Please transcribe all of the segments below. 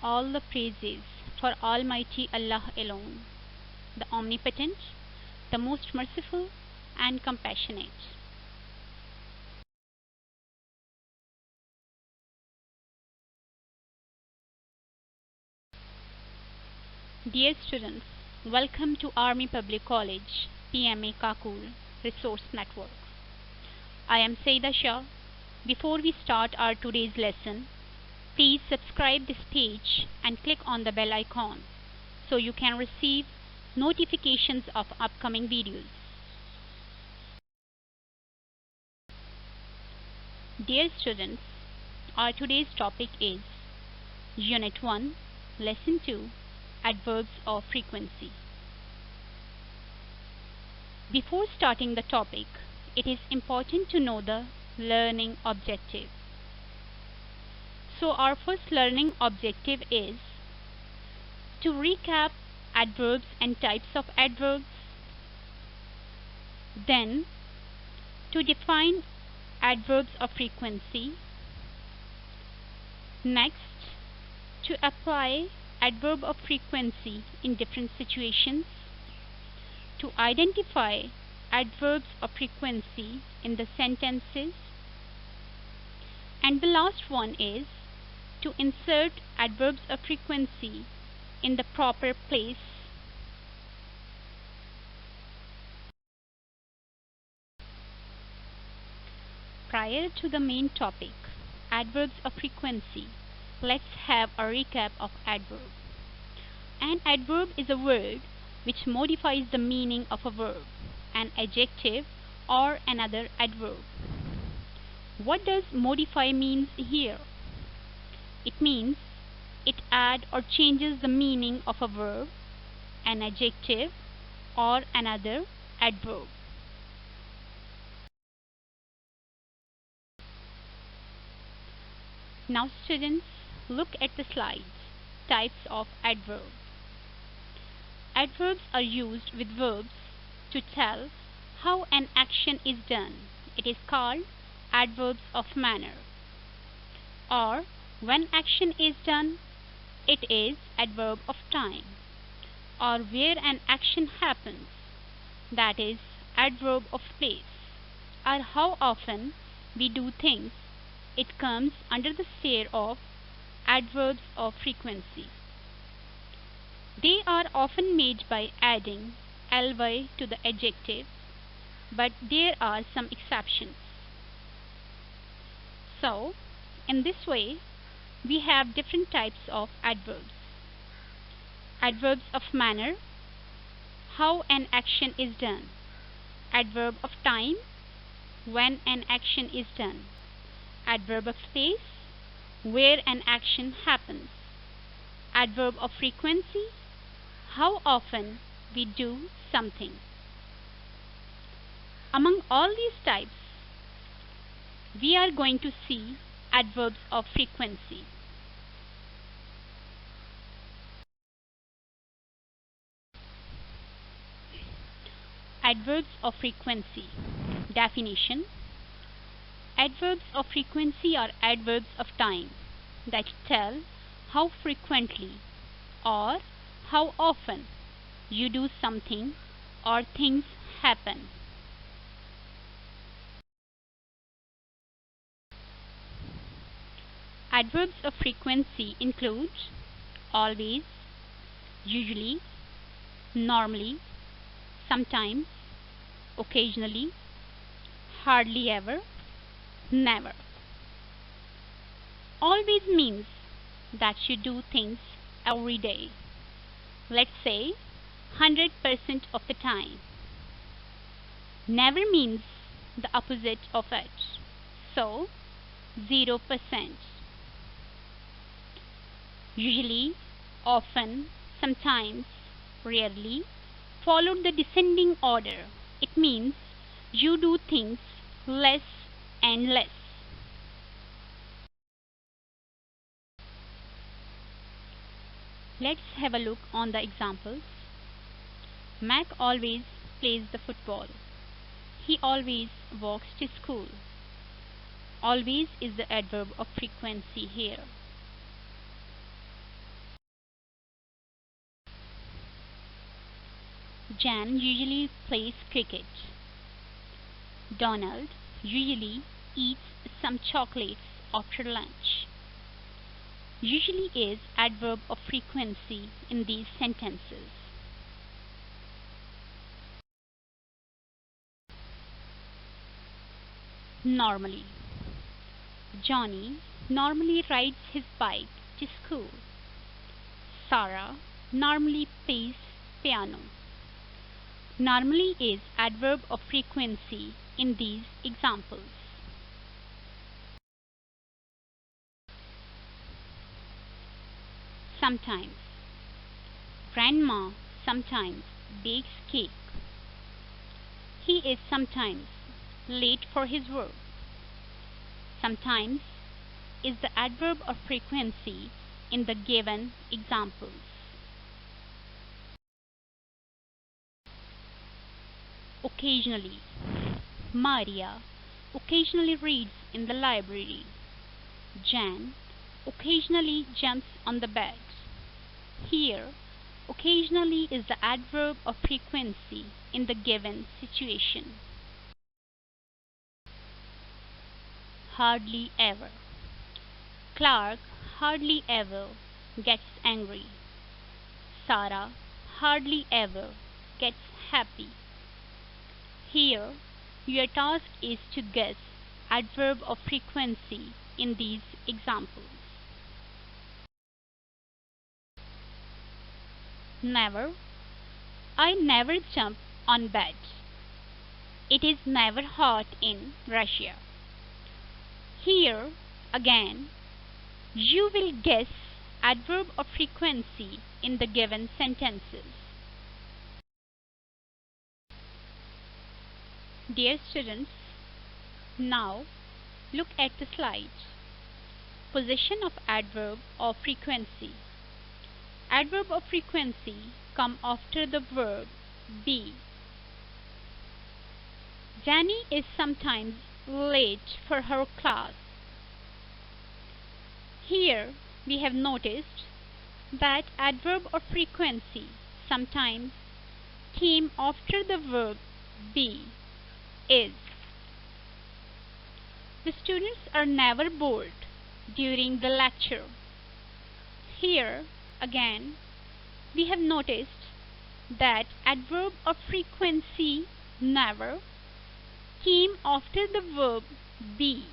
All the praises for Almighty Allah alone, the Omnipotent, the most merciful and compassionate. Dear students, welcome to Army Public College, PMA Kakul Resource Network. I am Saida Shah. Before we start our today's lesson, please subscribe this page and click on the bell icon so you can receive notifications of upcoming videos. Dear students, our today's topic is Unit 1, Lesson 2, Adverbs of Frequency. Before starting the topic, it is important to know the learning objective. So our first learning objective is to recap adverbs and types of adverbs, then to define adverbs of frequency, next to apply adverb of frequency in different situations, to identify adverbs of frequency in the sentences, and the last one is to insert adverbs of frequency in the proper place. Prior to the main topic, adverbs of frequency, let's have a recap of adverb. An adverb is a word which modifies the meaning of a verb, an adjective or another adverb. What does modify means here? It means it adds or changes the meaning of a verb, an adjective or another adverb. Now students, look at the slides. Types of adverb. Adverbs are used with verbs to tell how an action is done. It is called adverbs of manner. Or when action is done, it is adverb of time. Or where an action happens, that is adverb of place. Or how often we do things, it comes under the sphere of adverbs of frequency. They are often made by adding ly to the adjective, but there are some exceptions. So, in this way, we have different types of adverbs. Adverbs of manner, how an action is done. Adverb of time, when an action is done. Adverb of space, where an action happens. Adverb of frequency, how often we do something. Among all these types, we are going to see adverbs of frequency. Adverbs of frequency. Definition. Adverbs of frequency are adverbs of time that tell how frequently or how often you do something or things happen. Adverbs of frequency include always, usually, normally, sometimes, occasionally, hardly ever, never. Always means that you do things every day. Let's say 100% of the time. Never means the opposite of it. So 0%. Usually, often, sometimes, rarely, followed the descending order. It means you do things less and less. Let's have a look on the examples. Mac always plays the football. He always walks to school. Always is the adverb of frequency here. Jan usually plays cricket. Donald usually eats some chocolates after lunch. Usually is adverb of frequency in these sentences. Normally. Johnny normally rides his bike to school. Sarah normally plays piano. Normally is adverb of frequency in these examples. Sometimes. Grandma sometimes bakes cake. He is sometimes late for his work. Sometimes is the adverb of frequency in the given examples. Occasionally. Maria occasionally reads in the library. Jan occasionally jumps on the bed. Here, occasionally is the adverb of frequency in the given situation. Hardly ever. Clark hardly ever gets angry. Sarah hardly ever gets happy. Here, your task is to guess adverb of frequency in these examples. Never. I never jump on bed. It is never hot in Russia. Here, again, you will guess adverb of frequency in the given sentences. Dear students, now look at the slide. Position of adverb of frequency. Adverb of frequency come after the verb be. Danny is sometimes late for her class. Here we have noticed that adverb of frequency sometimes came after the verb be, is. The students are never bored during the lecture. Here again we have noticed that adverb of frequency never came after the verb be,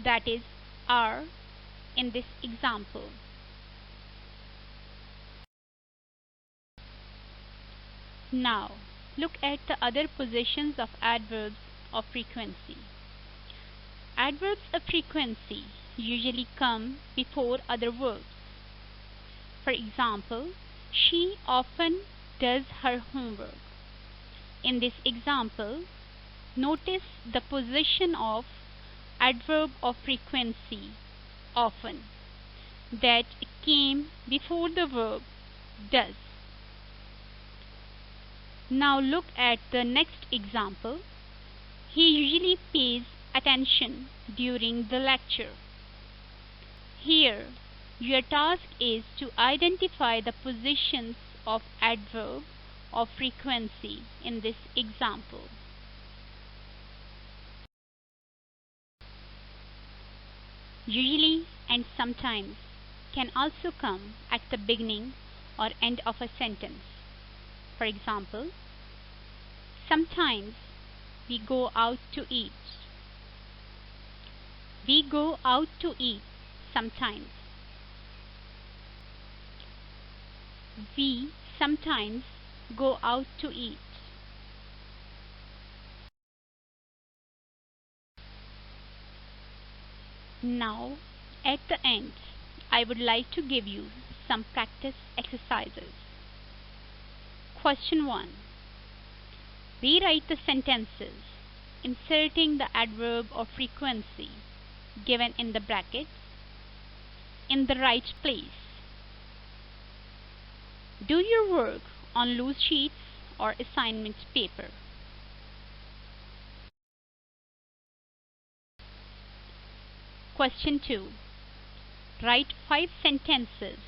that is are, in this example. Now look at the other positions of adverbs of frequency. Adverbs of frequency usually come before other verbs. For example, she often does her homework. In this example, notice the position of adverb of frequency often that came before the verb does. Now look at the next example. He usually pays attention during the lecture. Here, your task is to identify the positions of adverb of frequency in this example. Usually and sometimes can also come at the beginning or end of a sentence. For example, sometimes we go out to eat. We go out to eat sometimes. We sometimes go out to eat. Now, at the end, I would like to give you some practice exercises. Question 1. Rewrite the sentences, inserting the adverb of frequency given in the brackets in the right place. Do your work on loose sheets or assignment paper. Question 2. Write 5 sentences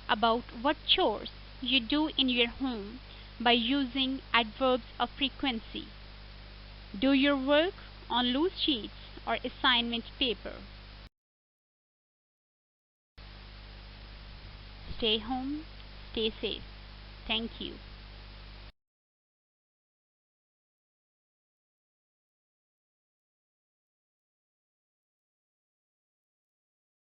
about what chores you do in your home by using adverbs of frequency. Do your work on loose sheets or assignment paper. Stay home, stay safe. Thank you.